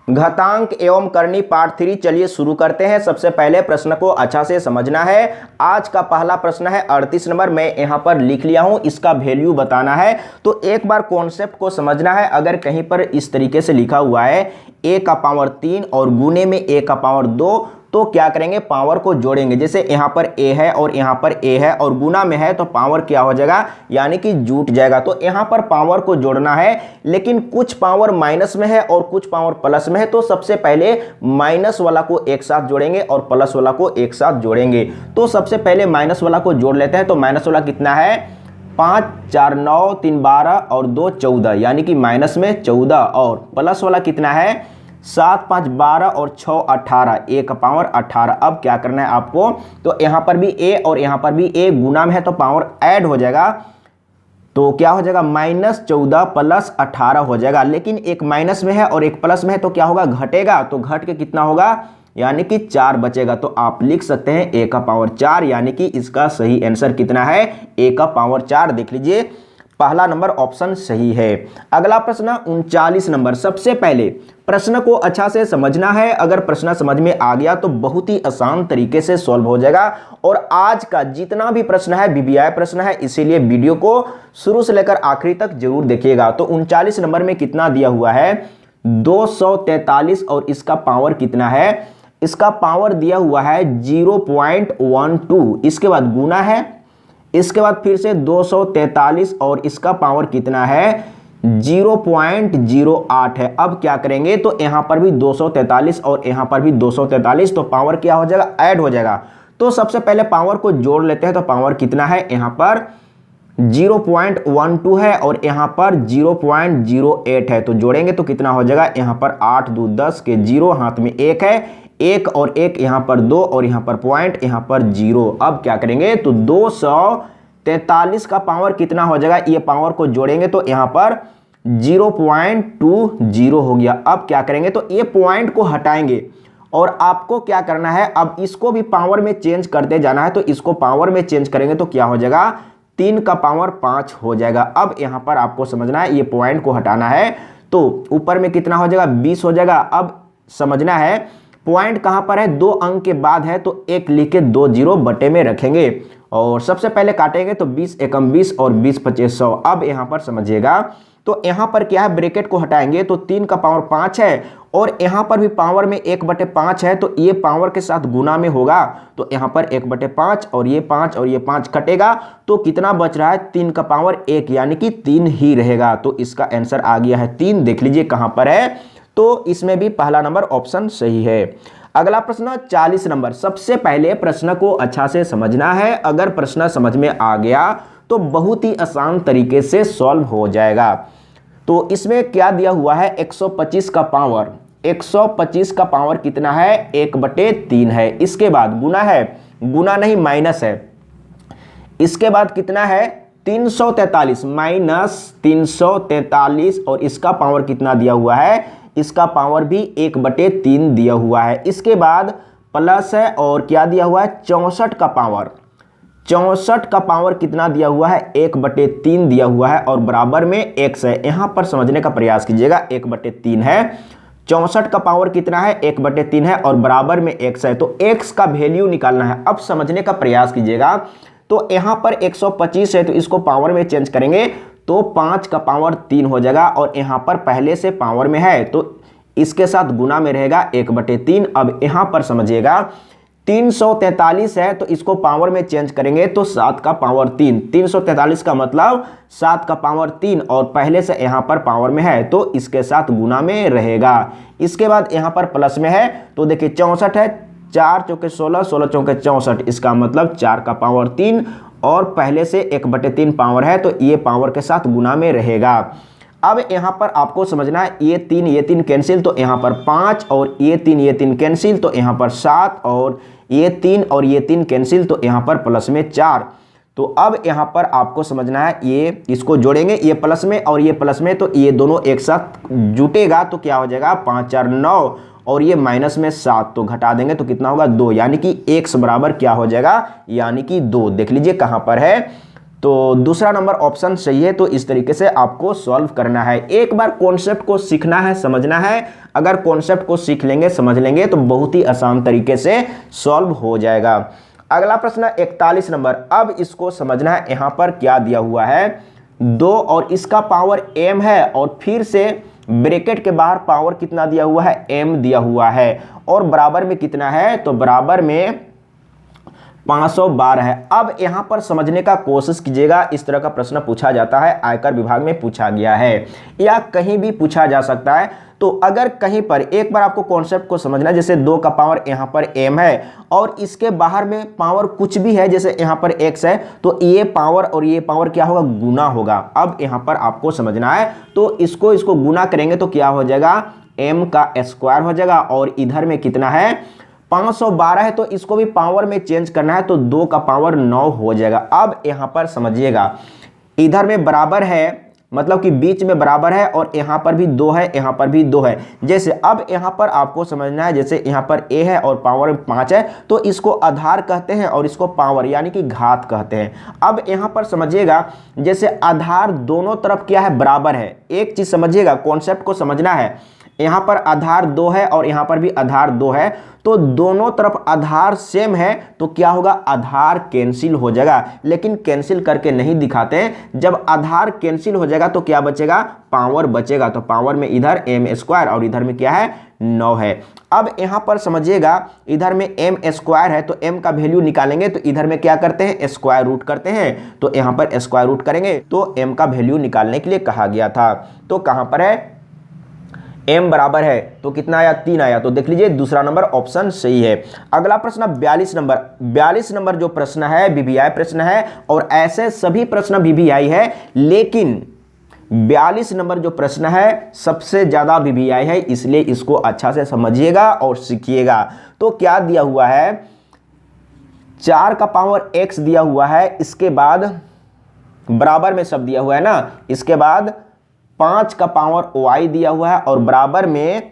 घातांक एवं करनी पार्ट 3। चलिए शुरू करते हैं। सबसे पहले प्रश्न को अच्छा से समझना है। आज का पहला प्रश्न है 38 नंबर, मैं यहां पर लिख लिया हूं, इसका वैल्यू बताना है। तो एक बार कॉन्सेप्ट को समझना है। अगर कहीं पर इस तरीके से लिखा हुआ है a का पावर 3 और गुने में a का पावर 2, तो क्या करेंगे, पावर को जोड़ेंगे। जैसे यहाँ पर a है और यहाँ पर a है और गुना में है तो पावर क्या हो जाएगा, यानी कि जुट जाएगा। तो यहाँ पर पावर को जोड़ना है, लेकिन कुछ पावर माइनस में है और कुछ पावर प्लस में है। तो सबसे पहले माइनस वाला को एक साथ जोड़ेंगे और प्लस वाला को एक साथ जोड़ेंगे। तो सबसे पहले माइनस वाला को जोड़ लेते हैं। तो माइनस वाला कितना है, 5 4 9 3 12 और 2 14, यानी कि माइनस में 14। और प्लस वाला कितना है, 7 5 12 और 6 18, a का पावर 18। अब क्या करना है आपको, तो यहां पर भी a और यहां पर भी a गुना में है तो पावर ऐड हो जाएगा। तो क्या हो जाएगा, -14 प्लस 18 हो जाएगा। लेकिन एक माइनस में है और एक प्लस में है तो क्या होगा, घटेगा। तो घट के कितना होगा, यानी कि 4 बचेगा। तो आप लिख सकते हैं a का पावर 4, यानी कि इसका सही आंसर कितना है, a का पावर 4। देख लीजिए पहला नंबर ऑप्शन सही है। अगला प्रश्न 39 नंबर। सबसे पहले प्रश्न को अच्छा से समझना है। अगर प्रश्न समझ में आ गया तो बहुत ही आसान तरीके से सॉल्व हो जाएगा। और आज का जितना भी प्रश्न है वीवीआई प्रश्न है, इसीलिए वीडियो को शुरू से लेकर आखिरी तक जरूर देखिएगा। तो 39 नंबर में कितना दिया हुआ है, 243 और इसका पावर कितना है, इसका पावर दिया हुआ है 0.12। इसके बाद गुना है, इसके बाद फिर से 243 और इसका पावर कितना है, 0.08 है। अब क्या करेंगे, तो यहां पर भी 243 और यहां पर भी 243, तो पावर क्या हो जाएगा, ऐड हो जाएगा। तो सबसे पहले पावर को जोड़ लेते हैं। तो पावर कितना है, यहां पर 0.12 है और यहां पर 0.08 है। तो जोड़ेंगे तो कितना हो जाएगा, यहां पर 8 2 10 के 0, हाथ में 1 है, 1 और 1 यहां पर 2 और यहां पर पॉइंट, यहां पर 0। अब क्या करेंगे, तो 243 का पावर कितना हो जाएगा, ये पावर को जोड़ेंगे तो यहां पर 0.20 हो गया। अब क्या करेंगे, तो ये पॉइंट को हटाएंगे और आपको क्या करना है, अब इसको भी पावर में चेंज करते जाना है। तो इसको पावर में चेंज करेंगे तो क्या हो जाएगा, 3 का पावर 5 हो जाएगा। अब यहां पर आपको समझना है, ये पॉइंट को हटाना है। तो ऊपर में कितना हो जाएगा, 20 हो जाएगा। अब समझना है पॉइंट कहां पर है, 2 अंक के बाद है, तो 1 लिख के 2 0 बटे में रखेंगे और सबसे पहले काटेंगे तो 20 एकम 20 और 20 25 100। अब यहां पर समझिएगा, तो यहां पर क्या है, ब्रैकेट को हटाएंगे तो 3 का पावर 5 है और यहां पर भी पावर में 1/5 है। तो ये पावर के साथ गुना में होगा, तो यहां पर 1/5 और ये 5 और ये 5 कटेगा तो कितना बच रहा है, 3 का पावर 1, यानी कि 3 ही रहेगा। तो इसका आंसर आ गया है 3। देख लीजिए कहां पर है, तो इसमें भी पहला नंबर ऑप्शन सही है। अगला प्रश्न 40 नंबर। सबसे पहले प्रश्न को अच्छा से समझना है। अगर प्रश्न समझ में आ गया तो बहुत ही आसान तरीके से सॉल्व हो जाएगा। तो इसमें क्या दिया हुआ है, 125 का पावर, 125 का पावर कितना है, 1/3 है। इसके बाद गुना है, गुना नहीं माइनस है। इसके बाद कितना है, 343 माइनस 343 और इसका पावर कितना दिया हुआ है, इसका पावर भी 1/3 दिया हुआ है। इसके बाद प्लस है और क्या दिया हुआ है, 64 का पावर, 64 का पावर कितना दिया हुआ है, 1/3 दिया हुआ है और बराबर में x है। यहां पर समझने का प्रयास कीजिएगा, 1/3 है, 64 का पावर कितना है, 1/3 है और बराबर में x है। तो x का वैल्यू निकालना है। अब समझने का प्रयास कीजिएगा, तो यहां पर 125 है तो इसको पावर में चेंज करेंगे तो 5 का पावर 3 हो जाएगा और यहां पर पहले से पावर में है तो इसके साथ गुना में रहेगा 1/3। अब यहां पर समझिएगा 343 है तो इसको पावर में चेंज करेंगे तो 7 का पावर 3, 343 का मतलब 7 का पावर 3 और पहले से यहां पर पावर में है तो इसके साथ गुना में रहेगा। इसके बाद यहां पर प्लस में है तो देखिए 64 है, 4 चौके 16, 16 चौके 64, इसका मतलब 4 का पावर 3 और पहले से 1/3 पावर है तो ये पावर के साथ गुना में रहेगा। अब यहां पर आपको समझना है, ये 3 कैंसिल तो यहां पर 5 और ये 3 कैंसिल तो यहां पर 7 और ये 3 और ये 3 कैंसिल तो यहां पर प्लस में 4। तो अब यहां पर आपको समझना है, ये इसको जोड़ेंगे, ये प्लस में और ये प्लस में, तो ये दोनों एक साथ जुटेगा तो क्या हो जाएगा, 5 4 9 और ये माइनस में 7 तो घटा देंगे तो कितना होगा 2, यानी कि x बराबर क्या हो जाएगा, यानी कि 2। देख लीजिए कहां पर है, तो दूसरा नंबर ऑप्शन सही है। तो इस तरीके से आपको सॉल्व करना है। एक बार कॉन्सेप्ट को सीखना है, समझना है। अगर कॉन्सेप्ट को सीख लेंगे, समझ लेंगे तो बहुत ही आसान तरीके से सॉल्व हो जाएगा। अगला प्रश्न 41 नंबर। अब इसको समझना है, यहां पर क्या दिया हुआ है, 2 और इसका पावर m है और फिर से ब्रैकेट के बाहर पावर कितना दिया हुआ है, m दिया हुआ है और बराबर में कितना है, तो बराबर में 512 है। अब यहां पर समझने का कोशिश कीजिएगा। इस तरह का प्रश्न पूछा जाता है, आयकर विभाग में पूछा गया है या कहीं भी पूछा जा सकता है। तो अगर कहीं पर एक बार आपको कॉन्सेप्ट को समझना है, जैसे 2 का पावर यहां पर m है और इसके बाहर में पावर कुछ भी है, जैसे यहां पर x है, तो ये पावर और ये पावर क्या होगा, गुना होगा। अब यहां पर आपको समझना है, तो इसको गुना करेंगे तो क्या हो जाएगा, m का स्क्वायर हो जाएगा और इधर में कितना है, 512 है, तो इसको भी पावर में चेंज करना है, तो 2 का पावर 9 हो जाएगा। अब यहां पर समझिएगा, इधर में बराबर है, मतलब कि बीच में बराबर है और यहां पर भी 2 है, यहां पर भी 2 है। जैसे अब यहां पर आपको समझना है, जैसे यहां पर a है और पावर 5 है, तो इसको आधार कहते हैं और इसको पावर यानी कि घात कहते हैं। अब यहां पर समझिएगा, जैसे आधार दोनों तरफ क्या है, बराबर है। एक चीज समझिएगा, कॉन्सेप्ट को समझना है, यहां पर आधार 2 है और यहां पर भी आधार 2 है, तो दोनों तरफ आधार सेम है, तो क्या होगा, आधार कैंसिल हो जाएगा। लेकिन कैंसिल करके नहीं दिखाते हैं। जब आधार कैंसिल हो जाएगा तो क्या बचेगा, पावर बचेगा। तो पावर में इधर m स्क्वायर और इधर में क्या है, 9 है। अब यहां पर समझिएगा, इधर में m स्क्वायर है, तो m का वैल्यू निकालेंगे तो इधर में क्या करते हैं, स्क्वायर रूट करते हैं। तो यहां पर स्क्वायर रूट करेंगे तो m का वैल्यू निकालने के लिए कहा गया था। तो कहां पर है, m बराबर है, तो कितना आया, 3 आया। तो देख लीजिए दूसरा नंबर ऑप्शन सही है। अगला प्रश्न 42 नंबर। 42 नंबर जो प्रश्न है वीवीआई प्रश्न है और ऐसे सभी प्रश्न वीवीआई है, लेकिन 42 नंबर जो प्रश्न है सबसे ज्यादा वीवीआई है, इसलिए इसको अच्छा से समझिएगा और सीखिएगा। तो क्या दिया हुआ है, 4 का पावर x दिया हुआ है, इसके बाद बराबर में सब दिया हुआ है ना, इसके बाद 5 का पावर y दिया हुआ है और बराबर में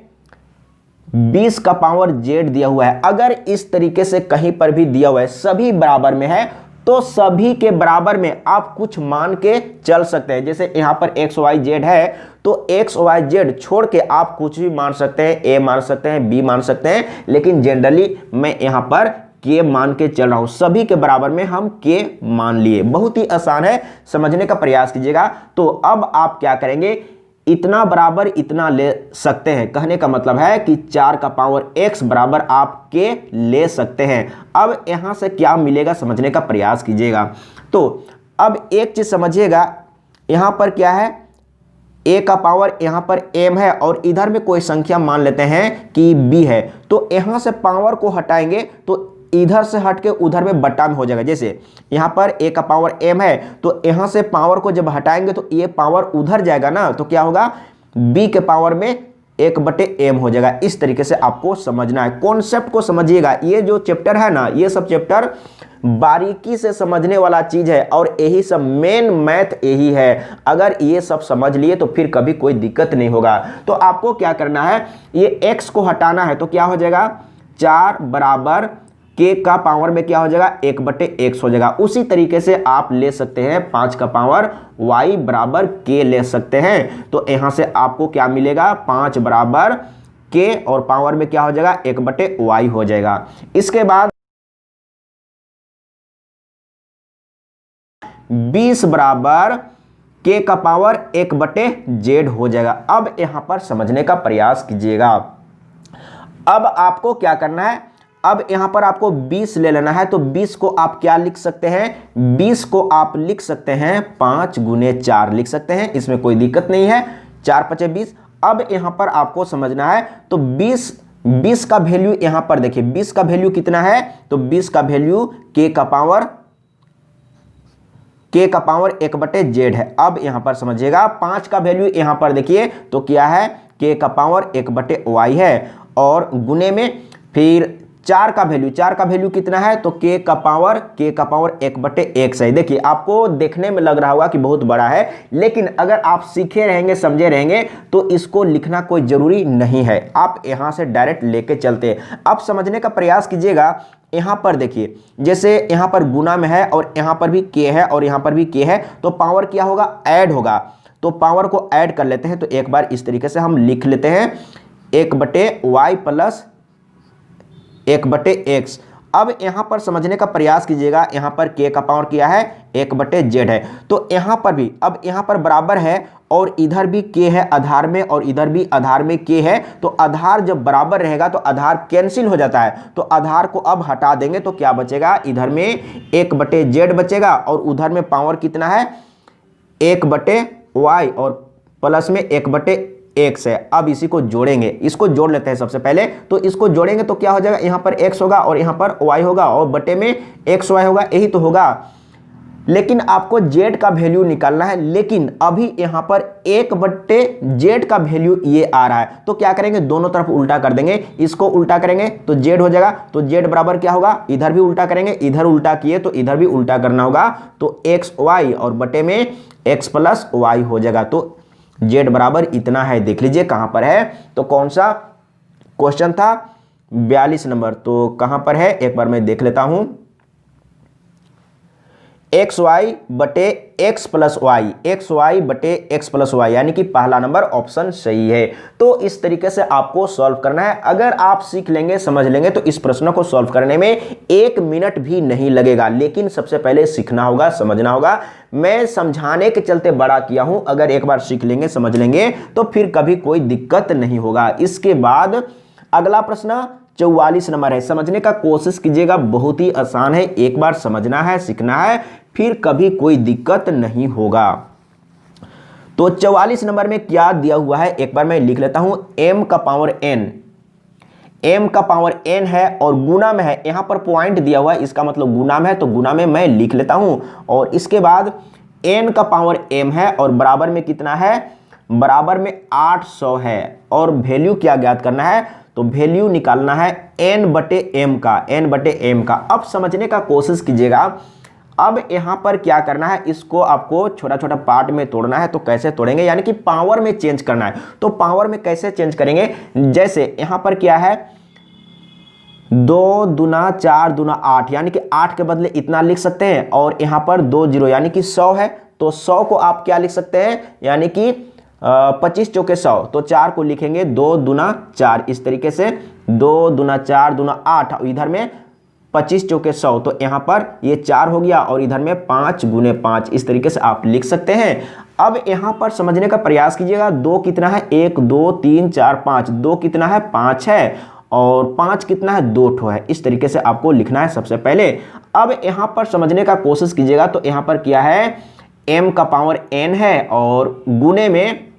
20 का पावर z दिया हुआ है। अगर इस तरीके से कहीं पर भी दिया हुआ है, सभी बराबर में है, तो सभी के बराबर में आप कुछ मान के चल सकते हैं। जैसे यहां पर x y z है, तो x y z छोड़ के आप कुछ भी मान सकते हैं, a मान सकते हैं, b मान सकते हैं, लेकिन जनरली मैं यहां पर के मान के चल रहा हूं। सभी के बराबर में हम के मान लिए। बहुत ही आसान है, समझने का प्रयास कीजिएगा। तो अब आप क्या करेंगे, इतना बराबर इतना ले सकते हैं। कहने का मतलब है कि 4 का पावर x बराबर आप के ले सकते हैं। अब यहां से क्या मिलेगा, समझने का प्रयास कीजिएगा। तो अब एक चीज समझिएगा, यहां पर क्या है, a का पावर यहां पर m है और इधर में कोई संख्या मान लेते हैं कि b है, तो यहां से पावर को हटाएंगे तो इधर से हट के उधर में बटा में हो जाएगा। जैसे यहां पर a का पावर m है, तो यहां से पावर को जब हटाएंगे तो ये पावर उधर जाएगा ना, तो क्या होगा, b के पावर में 1/m हो जाएगा। इस तरीके से आपको समझना है। कॉन्सेप्ट को समझिएगा। ये जो चैप्टर है ना, ये सब चैप्टर बारीकी से समझने वाला चीज है और यही सब मेन मैथ यही है। अगर ये सब समझ लिए तो फिर कभी कोई दिक्कत नहीं होगा। तो आपको क्या करना है, ये x को हटाना है, तो क्या हो जाएगा, 4 बराबर k का पावर में क्या हो जाएगा, 1/x हो जाएगा। उसी तरीके से आप ले सकते हैं 5 का पावर y बराबर k ले सकते हैं। तो यहां से आपको क्या मिलेगा, 5 बराबर k और पावर में क्या हो जाएगा, 1/y हो जाएगा। इसके बाद 20 बराबर k का पावर 1/z हो जाएगा। अब यहां पर समझने का प्रयास कीजिएगा। अब आपको क्या करना है, अब यहां पर आपको 20 ले लेना है। तो 20 को आप क्या लिख सकते हैं, 20 को आप लिख सकते हैं 5 गुने 4 लिख सकते हैं, इसमें कोई दिक्कत नहीं है। 4 5 20। अब यहां पर आपको समझना है, तो 20 का वैल्यू यहां पर देखिए, 20 का वैल्यू कितना है, तो 20 का वैल्यू k का पावर 1/z है। अब यहां पर समझिएगा, 5 का वैल्यू यहां पर देखिए तो क्या है, k का पावर 1/y है और गुने में फिर 4 का वैल्यू कितना है, तो k का पावर 1/x है। देखिए आपको देखने में लग रहा होगा कि बहुत बड़ा है, लेकिन अगर आप सीखे रहेंगे, समझे रहेंगे, तो इसको लिखना कोई जरूरी नहीं है, आप यहां से डायरेक्ट लेके चलते। अब समझने का प्रयास कीजिएगा। यहां पर देखिए, जैसे यहां पर गुना में है और यहां पर भी k है और यहां पर भी k है, तो पावर क्या होगा, ऐड होगा। तो पावर को ऐड कर लेते हैं। तो एक बार इस तरीके से हम लिख लेते हैं 1/y प्लस 1/x। अब यहां पर समझने का प्रयास कीजिएगा, यहां पर k का पावर क्या है, 1/z है। तो यहां पर भी, अब यहां पर बराबर है और इधर भी k है आधार में और इधर भी आधार में k है, तो आधार जब बराबर रहेगा तो आधार कैंसिल हो जाता है। तो आधार को अब हटा देंगे तो क्या बचेगा, इधर में 1/z बचेगा और उधर में पावर कितना है, 1/y और प्लस में 1/x है। अब इसी को जोड़ेंगे, इसको जोड़ लेते हैं सबसे पहले। तो इसको जोड़ेंगे तो क्या हो जाएगा, यहां पर x होगा और यहां पर y होगा और बटे में xy होगा, यही तो होगा। लेकिन आपको z का वैल्यू निकालना है, लेकिन अभी यहां पर 1/z का वैल्यू ये आ रहा है। तो क्या करेंगे, दोनों तरफ उल्टा कर देंगे, इसको उल्टा करेंगे तो z हो जाएगा। तो z बराबर क्या होगा, इधर भी उल्टा करेंगे, इधर उल्टा किए तो इधर भी उल्टा करना होगा, तो xy और बटे में x प्लस y हो जाएगा। तो z बराबर इतना है। देख लीजिए कहां पर है, तो कौन सा क्वेश्चन था, 42 नंबर। तो कहां पर है, एक बार मैं देख लेता हूं, xy बटे x प्लस वाई, xy बटे x प्लस वाई, यानी कि पहला नंबर ऑप्शन सही है। तो इस तरीके से आपको सॉल्व करना है। अगर आप सीख लेंगे, समझ लेंगे, तो इस प्रश्न को सॉल्व करने में 1 मिनट भी नहीं लगेगा। लेकिन सबसे पहले सीखना होगा, समझना होगा। मैं समझाने के चलते बड़ा किया हूं, अगर एक बार सीख लेंगे, समझ लेंगे, तो फिर कभी कोई दिक्कत नहीं होगा। इसके बाद अगला प्रश्न 44 नंबर है, समझने का कोशिश कीजिएगा, बहुत ही आसान है। एक बार समझना है, सीखना है, फिर कभी कोई दिक्कत नहीं होगा। तो 44 नंबर में क्या दिया हुआ है, एक बार मैं लिख लेता हूं, m का पावर n, m का पावर n है और गुना में है। यहां पर पॉइंट दिया हुआ है, इसका मतलब गुना में है, तो गुना में मैं लिख लेता हूं। और इसके बाद n का पावर m है और बराबर में कितना है, बराबर में 800 है। और वैल्यू क्या ज्ञात करना है, तो वैल्यू निकालना है n/m का, n/m का। अब समझने का कोशिश कीजिएगा। अब यहां पर क्या करना है, इसको आपको छोटा छोटा पार्ट में तोड़ना है। तो कैसे तोड़ेंगे, यानी कि पावर में चेंज करना है। तो पावर में कैसे चेंज करेंगे, जैसे यहां पर क्या है, 2 दूना 4 दूना 8, यानी कि 8 के बदले इतना लिख सकते हैं। और यहां पर 2 0 यानी कि 100 है, तो 100 को आप क्या लिख सकते हैं, यानी कि 25 चौके 100, तो 4 को लिखेंगे 2 दूना 4, इस तरीके से 2 दूना 4 दूना 8, इधर में 25 चौके 100, तो यहाँ पर ये 4 हो गया और इधर में 5 गुने 5, इस तरीके से आप लिख सकते हैं। अब यहाँ पर समझने का प्रयास कीजिएगा, 2 कितना है, 1 2 3 4 5, 2 कितना है, 5 है और 5 कितना है, 2 ठो है। इस तरीके से आपको लिखना है सबसे पहले। अब यहाँ पर समझने का कोशिश कीजिएगा, तो यहाँ पर क्या है, m का पावर n है और गुने में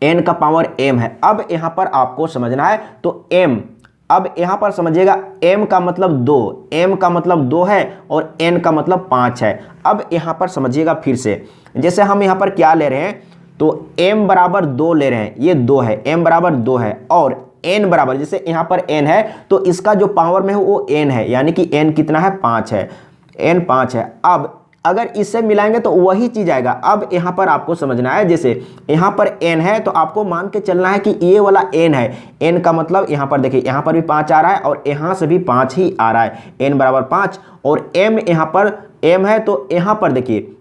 n का पावर m है। अब यहाँ पर आपको समझना है, तो m, अब यहां पर समझिएगा, m का मतलब 2, m का मतलब 2 है और n का मतलब 5 है। अब यहां पर समझिएगा फिर से, जैसे हम यहां पर क्या ले रहे हैं, तो m बराबर 2 ले रहे हैं, ये 2 है, m बराबर 2 है और n बराबर, जैसे यहां पर n है तो इसका जो पावर में है वो n है, यानी कि n कितना है, 5 है, n 5 है। अब अगर इससे मिलाएंगे तो वही चीज आएगा। अब यहां पर आपको समझना है, जैसे यहां पर n है तो आपको मान के चलना है कि ये वाला n है, n का मतलब यहां पर देखिए, यहां पर भी 5 आ रहा है और यहां से भी 5 ही आ रहा है, n बराबर 5। और m यहां पर m है, तो यहां पर देखिए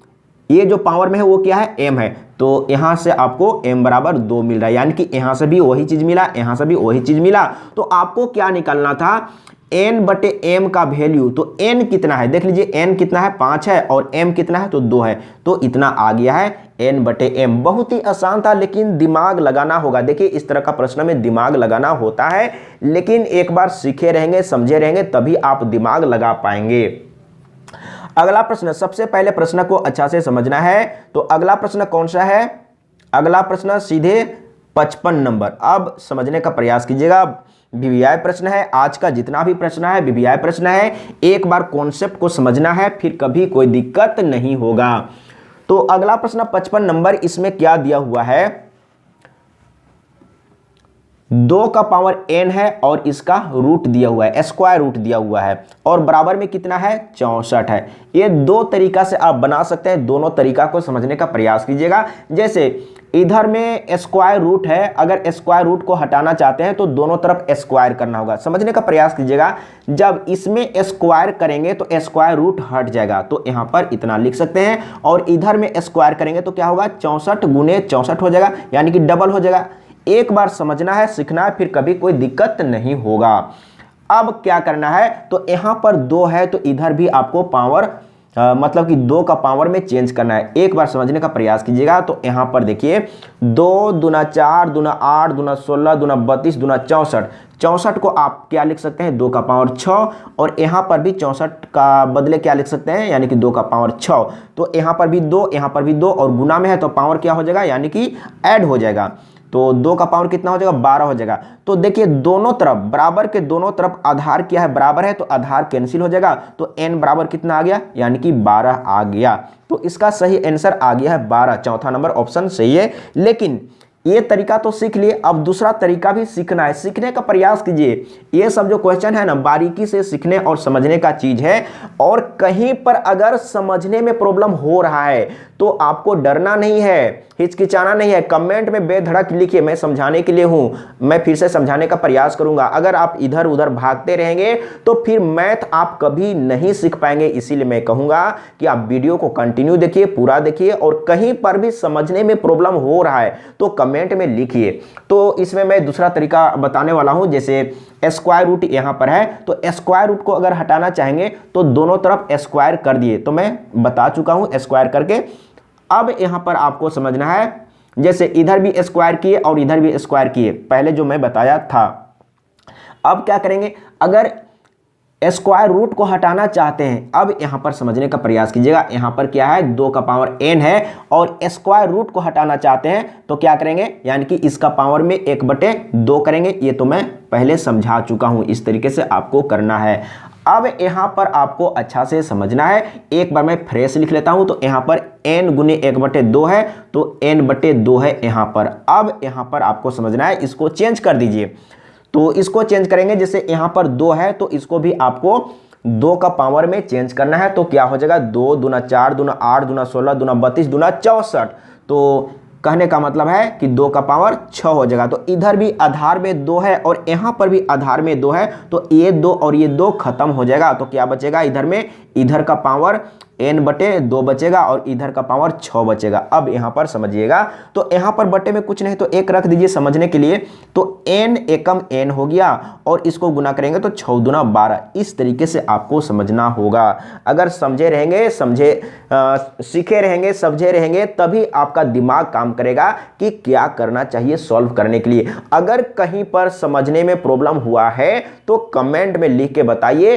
ये जो पावर में है वो क्या है, m है, तो यहां से आपको m बराबर 2 मिल रहा है, यानी कि यहां से भी वही चीज मिला, यहां से भी वही चीज मिला। तो आपको क्या निकालना था, n/m का वैल्यू। तो n कितना है, देख लीजिए, n कितना है, 5 है और m कितना है, तो 2 है, तो इतना आ गया है n/m। बहुत ही आसान था, लेकिन दिमाग लगाना होगा। देखिए इस तरह का प्रश्न में दिमाग लगाना होता है, लेकिन एक बार सीखे रहेंगे, समझे रहेंगे, तभी आप दिमाग लगा पाएंगे। अगला प्रश्न, सबसे पहले प्रश्न को अच्छा से समझना है। तो अगला प्रश्न कौन सा है, अगला प्रश्न सीधे 55 नंबर। अब समझने का प्रयास कीजिएगा, वीवीआई प्रश्न है, आज का जितना भी प्रश्न है वीवीआई प्रश्न है। एक बार कॉन्सेप्ट को समझना है, फिर कभी कोई दिक्कत नहीं होगा। तो अगला प्रश्न 55 नंबर, इसमें क्या दिया हुआ है, 2 का पावर n है और इसका रूट दिया हुआ है, स्क्वायर रूट दिया हुआ है और बराबर में कितना है 64 है। ये दो तरीका से आप बना सकते हैं, दोनों तरीका को समझने का प्रयास कीजिएगा। जैसे इधर में स्क्वायर रूट है, अगर स्क्वायर रूट को हटाना चाहते हैं तो दोनों तरफ स्क्वायर करना होगा, समझने का प्रयास कीजिएगा। जब इसमें स्क्वायर करेंगे तो स्क्वायर रूट हट जाएगा, तो यहां पर इतना लिख सकते हैं। और इधर में स्क्वायर करेंगे तो क्या होगा 64 गुने 64 हो जाएगा, यानी कि डबल हो जाएगा। एक बार समझना है, सीखना है, फिर कभी कोई दिक्कत नहीं होगा। अब क्या करना है, तो यहां पर 2 है तो इधर भी आपको पावर मतलब कि 2 का पावर में चेंज करना है। एक बार समझने का प्रयास कीजिएगा। तो यहां पर देखिए 2 दूना 4 दूना 8 दूना 16 दूना 32 दूना 64, 64 को आप क्या लिख सकते हैं 2 का पावर 6, और यहां पर भी 64 का बदले क्या लिख सकते हैं, यानी कि 2 का पावर 6। तो यहां पर भी 2, यहां पर भी 2, और गुना में है तो पावर क्या हो जाएगा, यानी कि ऐड हो जाएगा। तो 2 का पावर कितना हो जाएगा 12 हो जाएगा। तो देखिए दोनों तरफ बराबर के दोनों तरफ आधार क्या है बराबर है, तो आधार कैंसिल हो जाएगा। तो n बराबर कितना आ गया, यानी कि 12 आ गया। तो इसका सही आंसर आ गया है 12, चौथा नंबर ऑप्शन सही है। लेकिन ये तरीका तो सीख लिए, अब दूसरा तरीका भी सीखना है, सीखने का प्रयास कीजिए। ये सब जो क्वेश्चन है ना बारीकी से सीखने और समझने का चीज है। और कहीं पर अगर समझने में प्रॉब्लम हो रहा है तो आपको डरना नहीं है, हिचकिचाना नहीं है, कमेंट में बेधड़क लिखिए, मैं समझाने के लिए हूं, मैं फिर से समझाने का प्रयास करूंगा। अगर आप इधर उधर भागते रहेंगे तो फिर मैथ आप कभी नहीं सीख पाएंगे। इसीलिए मैं कहूंगा कि आप वीडियो को कंटिन्यू देखिए, पूरा देखिए, और कहीं पर भी समझने में प्रॉब्लम हो रहा है तो कमेंट में लिखिए। तो इसमें मैं दूसरा तरीका बताने वाला हूं। जैसे स्क्वायर रूट यहां पर है, तो स्क्वायर रूट को अगर हटाना चाहेंगे तो दोनों तरफ स्क्वायर कर दिए, तो मैं बता चुका हूं स्क्वायर करके। अब यहां पर आपको समझना है, जैसे इधर भी स्क्वायर किए और इधर भी स्क्वायर किए, पहले जो मैं बताया था। अब क्या करेंगे, अगर स्क्वायर रूट को हटाना चाहते हैं, अब यहां पर समझने का प्रयास कीजिएगा। यहां पर क्या है 2 का पावर n है और स्क्वायर रूट को हटाना चाहते हैं तो क्या करेंगे, यानी कि इसका पावर में 1/2 करेंगे। ये तो मैं पहले समझा चुका हूं, इस तरीके से आपको करना है। अब यहां पर आपको अच्छा से समझना है, एक बार मैं फ्रेश लिख लेता हूं। तो यहां पर n गुने 1/2 है तो n/2 है यहां पर। अब यहां पर आपको समझना है, इसको चेंज कर दीजिए। तो इसको चेंज करेंगे, जैसे यहां पर 2 है तो इसको भी आपको 2 का पावर में चेंज करना है। तो क्या हो जाएगा 2 दूना 4 दूना 8 दूना 16 दूना 32 दूना 64। तो कहने का मतलब है कि 2 का पावर 6 हो जाएगा। तो इधर भी आधार में 2 है और यहां पर भी आधार में 2 है, तो ये 2 और ये 2 खत्म हो जाएगा। तो क्या बचेगा इधर में, इधर का पावर n/2 बचेगा और इधर का पावर 6 बचेगा। अब यहां पर समझिएगा, तो यहां पर बटे में कुछ नहीं तो 1 रख दीजिए समझने के लिए। तो n एकम n हो गया और इसको गुना करेंगे तो 6 दूना 12। इस तरीके से आपको समझना होगा। अगर समझे रहेंगे, सीखे रहेंगे, समझे रहेंगे, तभी आपका दिमाग काम करेगा कि क्या करना चाहिए सॉल्व करने के लिए। अगर कहीं पर समझने में प्रॉब्लम हुआ है तो कमेंट में लिख के बताइए।